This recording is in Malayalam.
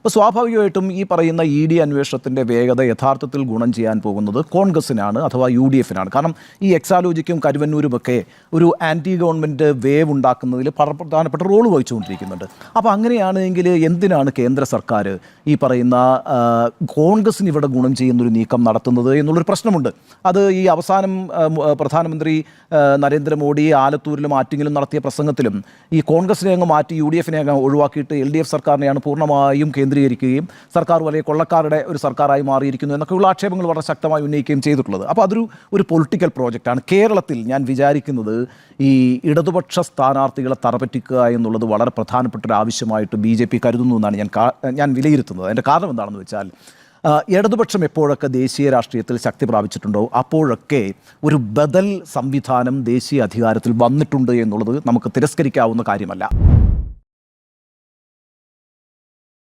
അപ്പോൾ സ്വാഭാവികമായിട്ടും ഈ പറയുന്ന ED അന്വേഷണത്തിൻ്റെ വേഗത യഥാർത്ഥത്തിൽ ഗുണം ചെയ്യാൻ പോകുന്നത് കോൺഗ്രസിനാണ്, അഥവാ UDFനാണ്. കാരണം ഈ എക്സാലോജിക്കും കരുവന്നൂരുമൊക്കെ ഒരു ആൻറ്റി ഗവൺമെൻറ് വേവ് ഉണ്ടാക്കുന്നതിൽ പ്രധാനപ്പെട്ട റോൾ വഹിച്ചുകൊണ്ടിരിക്കുന്നുണ്ട്. അപ്പോൾ അങ്ങനെയാണെങ്കിൽ എന്തിനാണ് കേന്ദ്ര സർക്കാർ ഈ പറയുന്ന കോൺഗ്രസിന് ഇവിടെ ഗുണം ചെയ്യുന്നൊരു നീക്കം നടത്തുന്നത് എന്നുള്ളൊരു പ്രശ്നമുണ്ട്. അത് ഈ അവസാനം പ്രധാനമന്ത്രി നരേന്ദ്രമോദി ആലത്തൂരിലും ആറ്റിങ്ങിലും നടത്തിയ പ്രസംഗത്തിലും ഈ കോൺഗ്രസിനെ അങ്ങ് മാറ്റി UDFനെ അങ്ങ് ഒഴിവാക്കിയിട്ട് LDF സർക്കാരിനെയാണ് പൂർണ്ണമായും കേന്ദ്രീകരിക്കുകയും സർക്കാർ വലിയ കൊള്ളക്കാരുടെ ഒരു സർക്കാരായി മാറിയിരിക്കുന്നു എന്നൊക്കെയുള്ള ആക്ഷേപങ്ങൾ വളരെ ശക്തമായി ഉന്നയിക്കുകയും ചെയ്തിട്ടുള്ളത്. അപ്പോൾ അതൊരു പൊളിറ്റിക്കൽ പ്രോജക്റ്റാണ്. കേരളത്തിൽ ഞാൻ വിചാരിക്കുന്നത് ഈ ഇടതുപക്ഷ സ്ഥാനാർത്ഥികളെ തറപറ്റിക്കുക എന്നുള്ളത് വളരെ പ്രധാനപ്പെട്ട ഒരു ആവശ്യമായിട്ട് BJP കരുതുന്നു എന്നാണ് ഞാൻ വിലയിരുത്തുന്നത്. അതിൻ്റെ കാരണം എന്താണെന്ന് വെച്ചാൽ ഇടതുപക്ഷം എപ്പോഴൊക്കെ ദേശീയ രാഷ്ട്രീയത്തിൽ ശക്തി പ്രാപിച്ചിട്ടുണ്ടോ അപ്പോഴൊക്കെ ഒരു ബദൽ സംവിധാനം ദേശീയ അധികാരത്തിൽ വന്നിട്ടുണ്ട് എന്നുള്ളത് നമുക്ക് തിരസ്കരിക്കാവുന്ന കാര്യമല്ല.